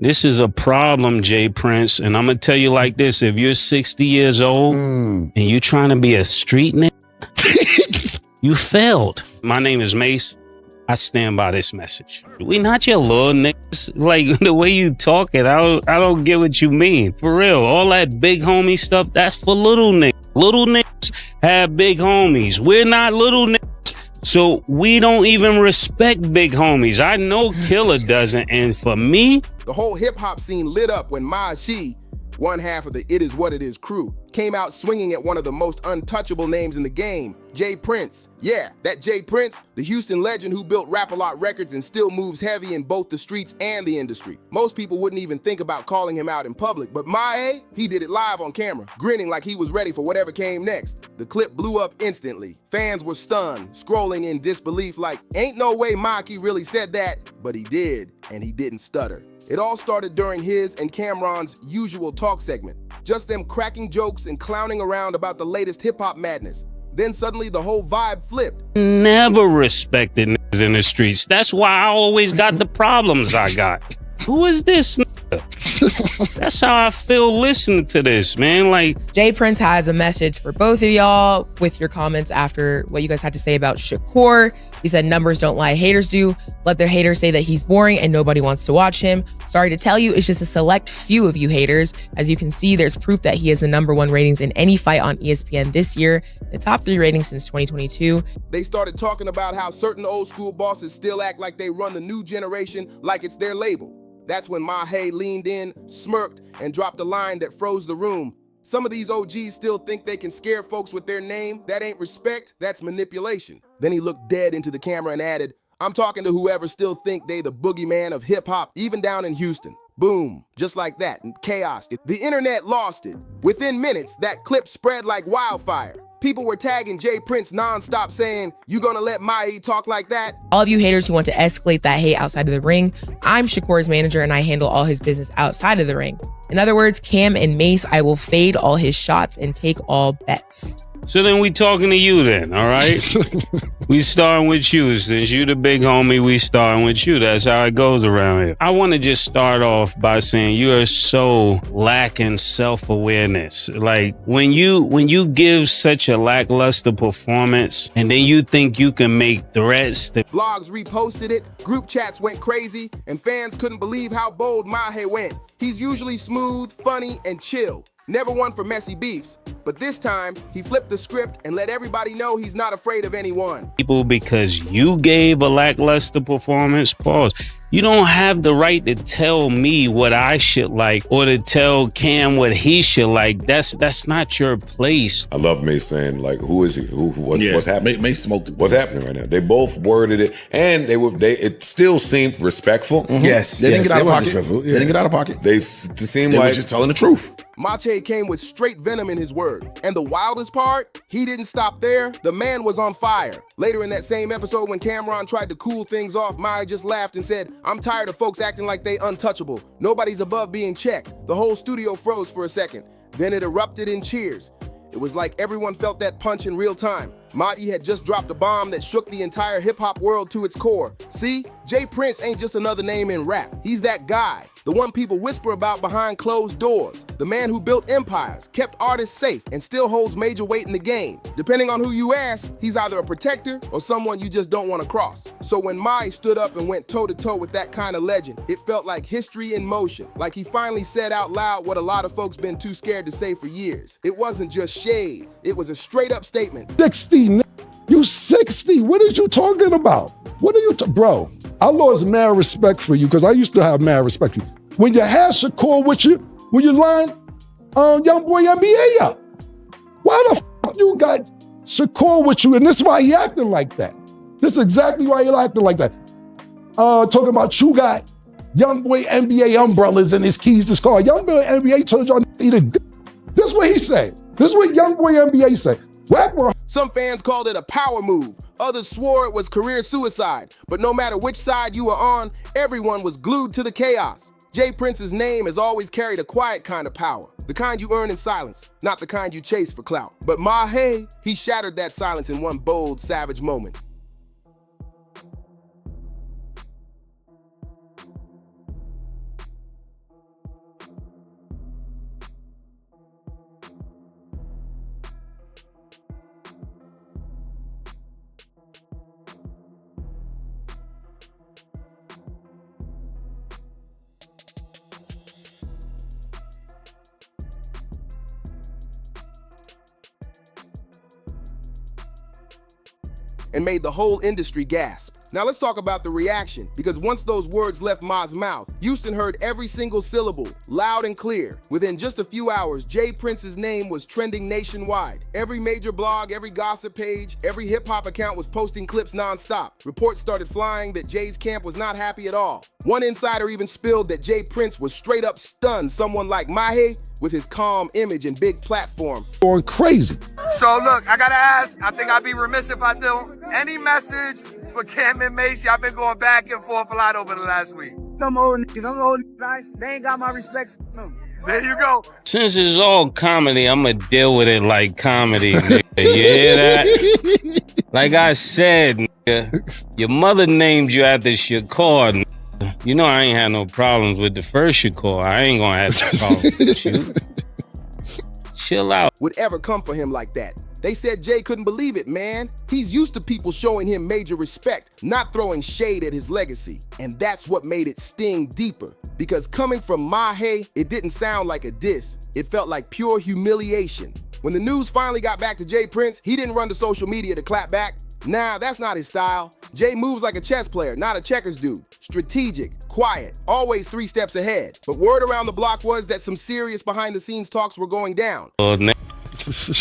This is a problem, Jay Prince. And I'm going to tell you like this. If you're 60 years old and you're trying to be a street nigga, you failed. My name is Mase. I stand by this message. We not your little niggas. Like the way you talking, I don't get what you mean. For real, all that big homie stuff, that's for little niggas. Little niggas have big homies. We're not little niggas. So we don't even respect big homies. I know Killer doesn't. And for me, the whole hip hop scene lit up when Mase, one half of the It Is What It Is crew, came out swinging at one of the most untouchable names in the game, Jay Prince. Yeah, that Jay Prince, the Houston legend who built Rap-A-Lot Records and still moves heavy in both the streets and the industry. Most people wouldn't even think about calling him out in public, but Mase, he did it live on camera, grinning like he was ready for whatever came next. The clip blew up instantly. Fans were stunned, scrolling in disbelief like, ain't no way Maki really said that, but he did, and he didn't stutter. It all started during his and Cameron's usual talk segment. Just them cracking jokes and clowning around about the latest hip-hop madness. Then suddenly the whole vibe flipped. Never respected niggas in the streets. That's why I always got the problems I got. Who is this nigga? That's how I feel listening to this, man. Like, Jay Prince has a message for both of y'all with your comments after what you guys had to say about Shakur. He said, numbers don't lie, haters do. Let their haters say that he's boring and nobody wants to watch him. Sorry to tell you, it's just a select few of you haters. As you can see, there's proof that he has the #1 ratings in any fight on ESPN this year, the top 3 ratings since 2022. They started talking about how certain old school bosses still act like they run the new generation like it's their label. That's when Mase leaned in, smirked, and dropped a line that froze the room. Some of these OGs still think they can scare folks with their name. That ain't respect, that's manipulation. Then he looked dead into the camera and added, I'm talking to whoever still think they the boogeyman of hip hop, even down in Houston. Boom, just like that, and chaos. The internet lost it. Within minutes, that clip spread like wildfire. People were tagging Jay Prince nonstop saying, you gonna let Mase talk like that? All of you haters who want to escalate that hate outside of the ring, I'm Shakur's manager and I handle all his business outside of the ring. In other words, Cam and Mase, I will fade all his shots and take all bets. so then we talking to you then, all right? We starting with you. Since you the big homie, we starting with you. That's how it goes around here. I want to just start off by saying you are so lacking self-awareness. Like when you give such a lackluster performance and then you think you can make threats to Blogs reposted it, group chats went crazy, and fans couldn't believe how bold Mase went. He's usually smooth, funny, and chill. Never one for messy beefs. But this time, he flipped the script and let everybody know he's not afraid of anyone. people because you gave a lackluster performance. Pause. You don't have the right to tell me what I should like or to tell Cam what he should like. That's not your place. I love Mase saying, like, who is he? What's happening? Mase smoked it. What's happening right now? They both worded it, and it still seemed respectful. Yes, they didn't get out of pocket. They didn't get out of pocket. They seemed They like were just telling the truth. Mase came with straight venom in his word. And the wildest part, he didn't stop there. The man was on fire. Later in that same episode when Cameron tried to cool things off, Maya just laughed and said, I'm tired of folks acting like they untouchable. Nobody's above being checked. The whole studio froze for a second. Then it erupted in cheers. It was like everyone felt that punch in real time. Mahdi had just dropped a bomb that shook the entire hip-hop world to its core. See, Jay Prince ain't just another name in rap. He's that guy, the one people whisper about behind closed doors, the man who built empires, kept artists safe, and still holds major weight in the game. Depending on who you ask, he's either a protector or someone you just don't want to cross. So when Mai stood up and went toe-to-toe with that kind of legend, it felt like history in motion, like he finally said out loud what a lot of folks been too scared to say for years. It wasn't just shade, it was a straight-up statement. 60, you 60, what are you talking about? What are you, bro, I lost mad respect for you because I used to have mad respect for you. When you had Shakur with you, when you lined Young Boy NBA up, why the f you got Shakur with you? And this is why he acting like that. This is exactly why he acting like that. Talking about you got Young Boy NBA umbrellas and his keys to his car. Young Boy NBA told y'all to eat a dick. This is what he said. This is what Young Boy NBA said. Some fans called it a power move. Others swore it was career suicide. But no matter which side you were on, everyone was glued to the chaos. Jay Prince's name has always carried a quiet kind of power. The kind you earn in silence, not the kind you chase for clout. But Mase, he shattered that silence in one bold, savage moment. and made the whole industry gasp. Now let's talk about the reaction, because once those words left Ma's mouth, Houston heard every single syllable, loud and clear. Within just a few hours, J. Prince's name was trending nationwide. Every major blog, every gossip page, every hip-hop account was posting clips non-stop. Reports started flying that Jay's camp was not happy at all. One insider even spilled that J. Prince was straight up stunned someone like Mase with his calm image and big platform. Going crazy. So look, I gotta ask, I think I'd be remiss if I don't. Any message for Cam and Mase? Y'all been going back and forth a lot over the last week. Them old niggas, they ain't got my respect. There you go. Since it's all comedy, I'm gonna deal with it like comedy, nigga. You hear that? Like I said, nigga, your mother named you after Shakur, nigga. You know I ain't had no problems with the first Shakur. I ain't gonna have no problems with you. Chill out. Would ever come for him like that. They said Jay couldn't believe it, man. He's used to people showing him major respect, not throwing shade at his legacy. And that's what made it sting deeper. Because coming from Mase, it didn't sound like a diss. It felt like pure humiliation. When the news finally got back to J. Prince, he didn't run to social media to clap back. Nah, that's not his style. Jay moves like a chess player, not a checkers dude. Strategic, quiet, always 3 steps ahead. But word around the block was that some serious behind-the-scenes talks were going down.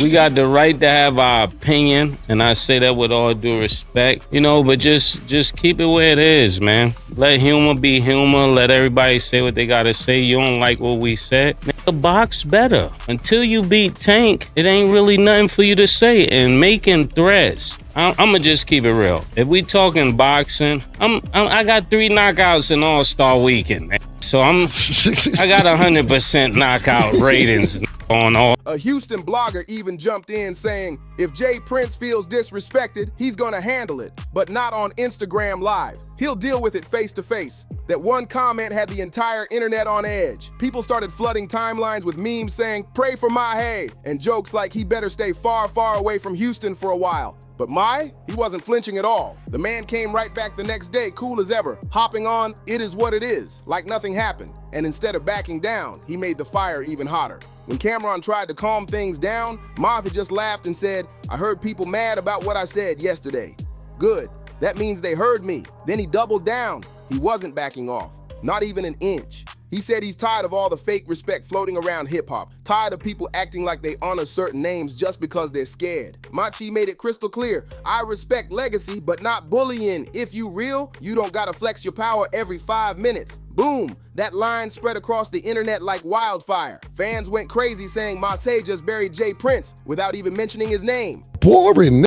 We got the right to have our opinion, and I say that with all due respect, you know, but just keep it where it is, man. Let humor be humor. Let everybody say what they gotta say. You don't like what we said, the box better. Until you beat Tank, it ain't really nothing for you to say. And making threats, I'ma just keep it real. If we talking boxing, I got 3 knockouts in All-Star Weekend, man. So I got 100% knockout ratings on all. A Houston blogger even jumped in saying, if J. Prince feels disrespected, he's gonna handle it, but not on Instagram Live. He'll deal with it face to face. That one comment had the entire internet on edge. People started flooding timelines with memes saying, pray for Mase, and jokes like he better stay far, far away from Houston for a while. But Mase, he wasn't flinching at all. The man came right back the next day, cool as ever, hopping on, it is what it is, like nothing happened. And instead of backing down, he made the fire even hotter. When Cameron tried to calm things down, Mase had just laughed and said, I heard people mad about what I said yesterday. Good, that means they heard me. Then he doubled down. He wasn't backing off, not even an inch. He said he's tired of all the fake respect floating around hip-hop, tired of people acting like they honor certain names just because they're scared. Machi made it crystal clear, I respect legacy, but not bullying. If you real, you don't gotta flex your power every 5 minutes. Boom, that line spread across the internet like wildfire. Fans went crazy saying Mase just buried J. Prince without even mentioning his name. Boring.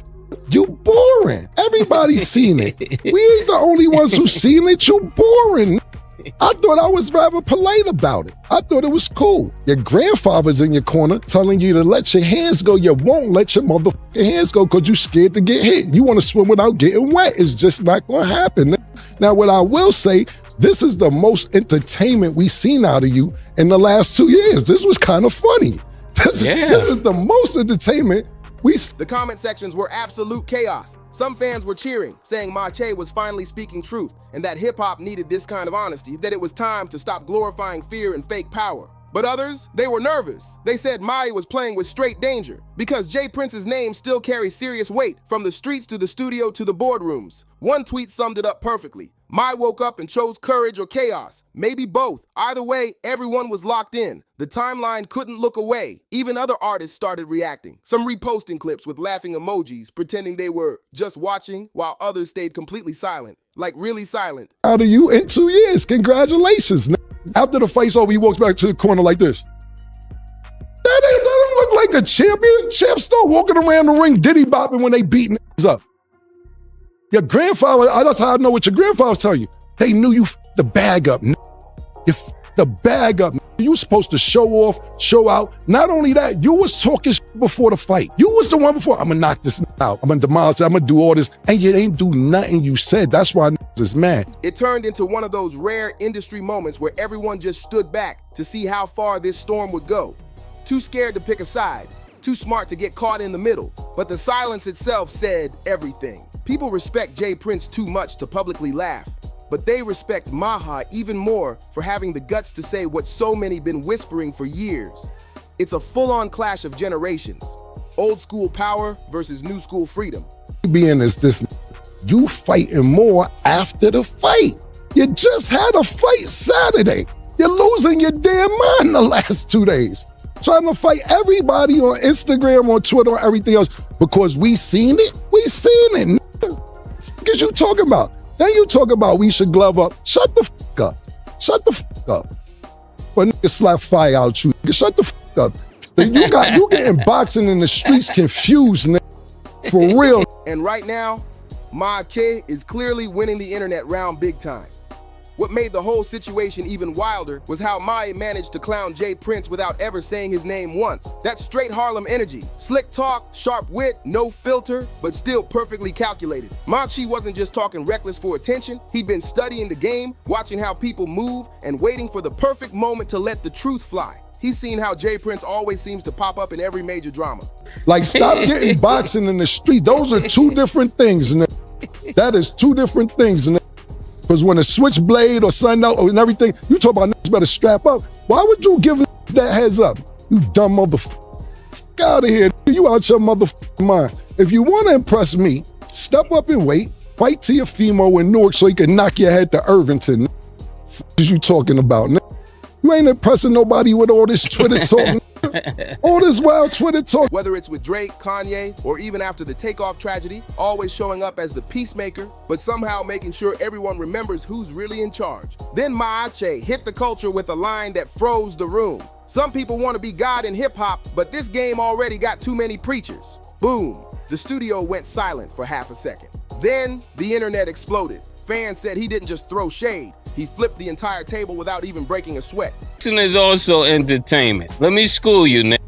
You boring. Everybody's seen it. We ain't the only ones who seen it. You boring. I thought I was rather polite about it. I thought it was cool. Your grandfather's in your corner telling you to let your hands go. You won't let your motherfucking hands go because you scared to get hit. You want to swim without getting wet. It's just not going to happen. Now, what I will say, this is the most entertainment we've seen out of you in the last 2 years. This was kind of funny. This is the most entertainment The comment sections were absolute chaos. Some fans were cheering, saying Mase was finally speaking truth and that hip-hop needed this kind of honesty, that it was time to stop glorifying fear and fake power. But others, they were nervous. They said Mase was playing with straight danger because J. Prince's name still carries serious weight from the streets to the studio to the boardrooms. One tweet summed it up perfectly. Mase woke up and chose courage or chaos. Maybe both. Either way, everyone was locked in. The timeline couldn't look away. Even other artists started reacting. Some reposting clips with laughing emojis, pretending they were just watching, while others stayed completely silent. Like really silent. Out of you in 2 years. Congratulations. After the fight's over, he walks back to the corner like this. That don't look like a champion. Champs start walking around the ring diddy bopping when they beating up. Your grandfather, that's how I know what your grandfather's telling you. They knew you f***ed the bag up. You f***ed the bag up. You were supposed to show off, show out. Not only that, you was talking before the fight. You was the one before, I'm gonna knock this out. I'm gonna demolish it, I'm gonna do all this. And you ain't do nothing you said. That's why is mad. It turned into one of those rare industry moments where everyone just stood back to see how far this storm would go. Too scared to pick a side, too smart to get caught in the middle. But the silence itself said everything. People respect J. Prince too much to publicly laugh, but they respect Maha even more for having the guts to say what so many been whispering for years. It's a full-on clash of generations. Old school power versus new school freedom. being is this, you fighting more after the fight. You just had a fight Saturday. You're losing your damn mind the last 2 days. Trying to fight everybody on Instagram, on Twitter, or everything else because we seen it. We seen it. What is you talking about? Then you talk about we should glove up. Shut the fuck up. Shut the fuck up. But nigga slap fire out you. Nigga, shut the fuck up. You getting boxing in the streets confused, nigga. For real. And right now, Mase is clearly winning the internet round big time. What made the whole situation even wilder was how Mase managed to clown J Prince without ever saying his name once. That's straight Harlem energy. Slick talk, sharp wit, no filter, but still perfectly calculated. Mase wasn't just talking reckless for attention. He'd been studying the game, watching how people move, and waiting for the perfect moment to let the truth fly. He's seen how J Prince always seems to pop up in every major drama. Like, stop getting boxing in the street. Those are two different things, nigga. That is two different things, nigga. Because when a switchblade or sun out and everything, you talk about niggas better strap up. Why would you give niggas that heads up? You dumb motherfucker. Fuck out of here. You out your motherfucking mind. If you want to impress me, step up and wait. Fight to your Fimo in Newark so he can knock your head to Irvington. Fuck is you talking about, nigga? You ain't impressing nobody with all this Twitter talk. All this wild Twitter talk. Whether it's with Drake, Kanye, or even after the Takeoff tragedy, always showing up as the peacemaker, but somehow making sure everyone remembers who's really in charge. Then Mase hit the culture with a line that froze the room. Some people want to be God in hip-hop, but this game already got too many preachers. Boom. The studio went silent for half a second. Then the internet exploded. Fans said he didn't just throw shade. He flipped the entire table without even breaking a sweat. Boxing is also entertainment. Let me school you, nigga.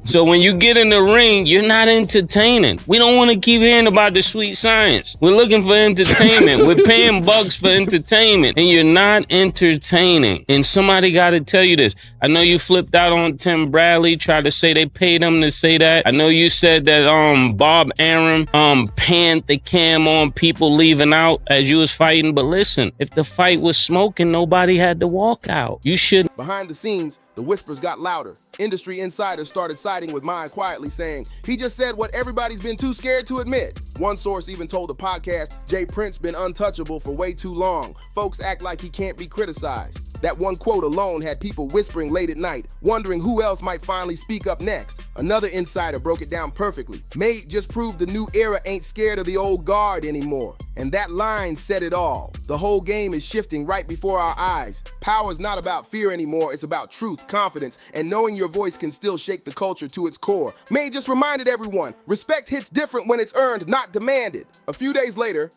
So when you get in the ring, you're not entertaining. We don't want to keep hearing about the sweet science. We're looking for entertainment. We're paying bucks for entertainment, and you're not entertaining. And somebody got to tell you this. I know you flipped out on Tim Bradley, tried to say they paid him to say that. I know you said that Bob Arum panned the cam on people leaving out as you was fighting. But listen, if the fight was smoking, nobody had to walk out. You shouldn't. Behind the scenes, the whispers got louder. Industry insiders started siding with Mase quietly, saying, he just said what everybody's been too scared to admit. One source even told the podcast, J Prince been untouchable for way too long. Folks act like he can't be criticized. That one quote alone had people whispering late at night, wondering who else might finally speak up next. Another insider broke it down perfectly. Mase just proved the new era ain't scared of the old guard anymore. And that line said it all. The whole game is shifting right before our eyes. Power's not about fear anymore, it's about truth, confidence, and knowing your voice can still shake the culture to its core. Mase just reminded everyone, respect hits different when it's earned, not demanded. A few days later,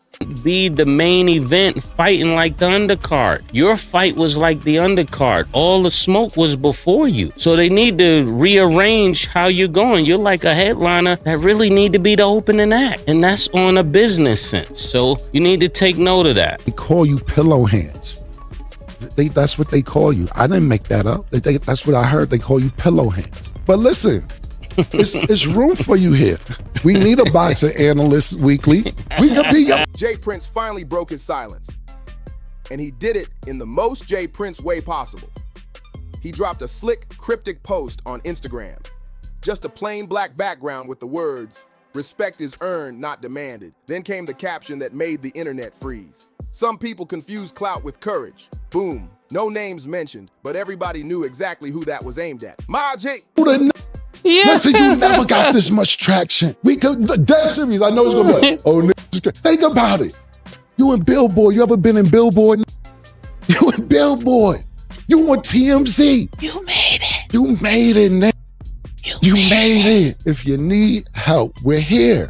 be the main event fighting like the undercard. Your fight was like the undercard. All the smoke was before you. So they need to rearrange how you're going. You're like a headliner that really need to be the opening act. And that's on a business sense. So you need to take note of that. They call you pillow hands. That's what they call you. I didn't make that up. That's what I heard. They call you pillow hands. But listen, it's room for you here. We need a boxing analyst weekly. We could be your... J Prince finally broke his silence. And he did it in the most J Prince way possible. He dropped a slick, cryptic post on Instagram. Just a plain black background with the words, "Respect is earned, not demanded." Then came the caption that made the internet freeze. Some people confuse clout with courage. Boom. No names mentioned, but everybody knew exactly who that was aimed at. Mase. Yeah. Listen, you never got this much traction. We could, dead serious. I know it's gonna be like, oh, niggas. Think about it. You in Billboard. You ever been in Billboard? You in Billboard. You on TMZ. You made it. You made it, nigga. You made it. If you need help, we're here.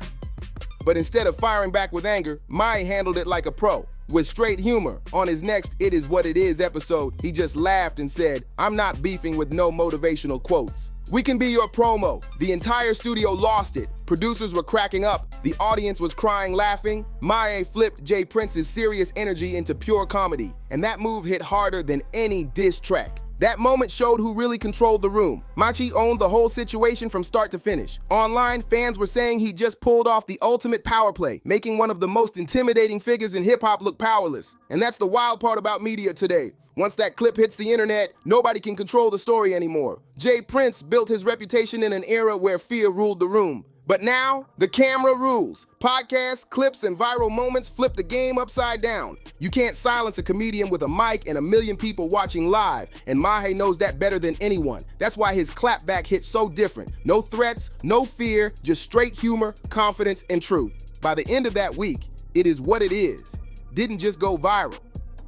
But instead of firing back with anger, Mase handled it like a pro. With straight humor. On his next It Is What It Is episode, he just laughed and said, "I'm not beefing with no motivational quotes. We can be your promo." The entire studio lost it. Producers were cracking up. The audience was crying, laughing. Mase flipped J Prince's serious energy into pure comedy. And that move hit harder than any diss track. That moment showed who really controlled the room. Mase owned the whole situation from start to finish. Online, fans were saying he just pulled off the ultimate power play, making one of the most intimidating figures in hip-hop look powerless. And that's the wild part about media today. Once that clip hits the internet, nobody can control the story anymore. J Prince built his reputation in an era where fear ruled the room. But now, the camera rules. Podcasts, clips, and viral moments flip the game upside down. You can't silence a comedian with a mic and a million people watching live, and Mase knows that better than anyone. That's why his clapback hits so different. No threats, no fear, just straight humor, confidence, and truth. By the end of that week, It Is What It Is didn't just go viral.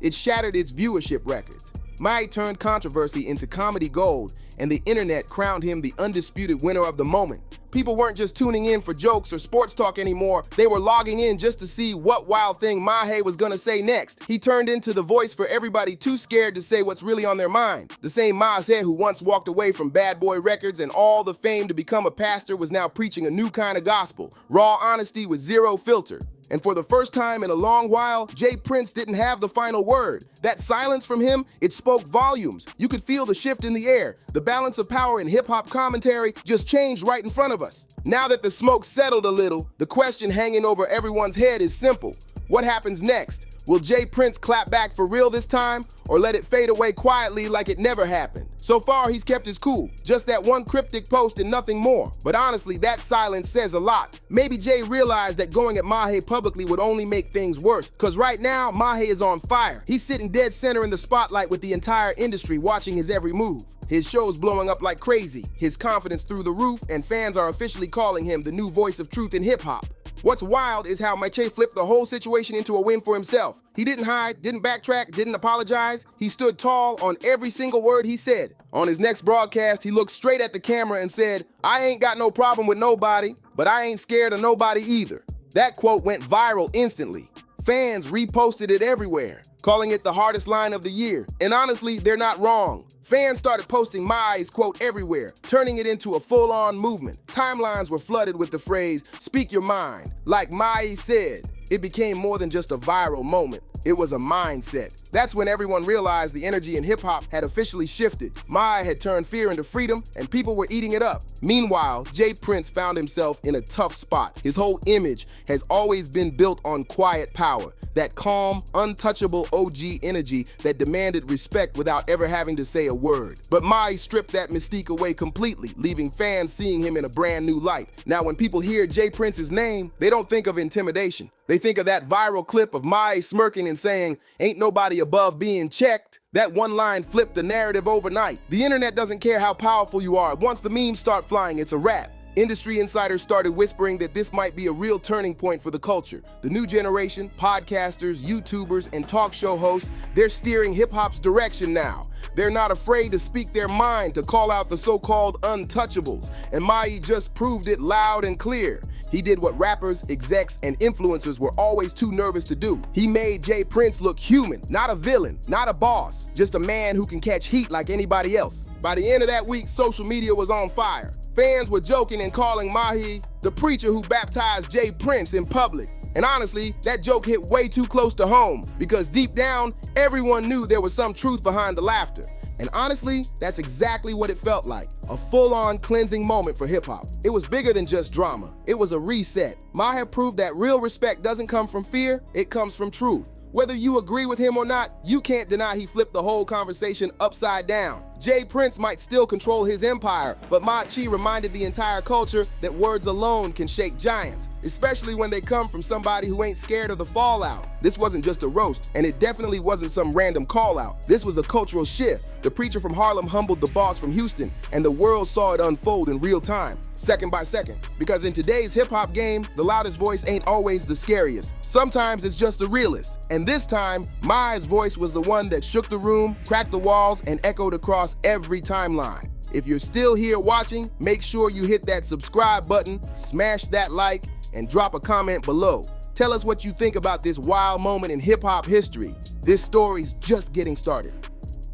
It shattered its viewership records. Mase turned controversy into comedy gold, and the internet crowned him the undisputed winner of the moment. People weren't just tuning in for jokes or sports talk anymore. They were logging in just to see what wild thing Mase was gonna say next. He turned into the voice for everybody too scared to say what's really on their mind. The same Mase who once walked away from Bad Boy Records and all the fame to become a pastor was now preaching a new kind of gospel. Raw honesty with zero filter. And for the first time in a long while, J. Prince didn't have the final word. That silence from him, it spoke volumes. You could feel the shift in the air. The balance of power in hip-hop commentary just changed right in front of us. Now that the smoke settled a little, the question hanging over everyone's head is simple. What happens next? Will J. Prince clap back for real this time, or let it fade away quietly like it never happened? So far, he's kept his cool. Just that one cryptic post and nothing more. But honestly, that silence says a lot. Maybe Jay realized that going at Mase publicly would only make things worse. Cause right now, Mase is on fire. He's sitting dead center in the spotlight with the entire industry watching his every move. His show's blowing up like crazy, his confidence through the roof, and fans are officially calling him the new voice of truth in hip-hop. What's wild is how Mase flipped the whole situation into a win for himself. He didn't hide, didn't backtrack, didn't apologize. He stood tall on every single word he said. On his next broadcast, he looked straight at the camera and said, "I ain't got no problem with nobody, but I ain't scared of nobody either." That quote went viral instantly. Fans reposted it everywhere, calling it the hardest line of the year. And honestly, they're not wrong. Fans started posting Mase's quote everywhere, turning it into a full-on movement. Timelines were flooded with the phrase, "Speak your mind." Like Mase said, it became more than just a viral moment. It was a mindset. That's when everyone realized the energy in hip-hop had officially shifted. Mase had turned fear into freedom, and people were eating it up. Meanwhile, J. Prince found himself in a tough spot. His whole image has always been built on quiet power, that calm, untouchable OG energy that demanded respect without ever having to say a word. But Mase stripped that mystique away completely, leaving fans seeing him in a brand new light. Now, when people hear J. Prince's name, they don't think of intimidation. They think of that viral clip of Mase smirking and saying, "Ain't nobody above being checked." That one line flipped the narrative overnight. The internet doesn't care how powerful you are. Once the memes start flying, it's a wrap. Industry insiders started whispering that this might be a real turning point for the culture. The new generation, podcasters, YouTubers, and talk show hosts, they're steering hip-hop's direction now. They're not afraid to speak their mind, to call out the so-called untouchables. And Mase just proved it loud and clear. He did what rappers, execs, and influencers were always too nervous to do. He made J. Prince look human, not a villain, not a boss, just a man who can catch heat like anybody else. By the end of that week, social media was on fire. Fans were joking and calling Mase the preacher who baptized J. Prince in public. And honestly, that joke hit way too close to home, because deep down, everyone knew there was some truth behind the laughter. And honestly, that's exactly what it felt like. A full-on cleansing moment for hip-hop. It was bigger than just drama. It was a reset. Mase proved that real respect doesn't come from fear, it comes from truth. Whether you agree with him or not, you can't deny he flipped the whole conversation upside down. J. Prince might still control his empire, but Mase reminded the entire culture that words alone can shake giants, especially when they come from somebody who ain't scared of the fallout. This wasn't just a roast, and it definitely wasn't some random call-out. This was a cultural shift. The preacher from Harlem humbled the boss from Houston, and the world saw it unfold in real time, second by second. Because in today's hip-hop game, the loudest voice ain't always the scariest. Sometimes it's just the realest. And this time, Mase's voice was the one that shook the room, cracked the walls, and echoed across every timeline. If you're still here watching, make sure you hit that subscribe button, smash that like, and drop a comment below. Tell us what you think about this wild moment in hip-hop history. This story's just getting started.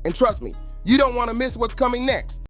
And trust me, you don't want to miss what's coming next.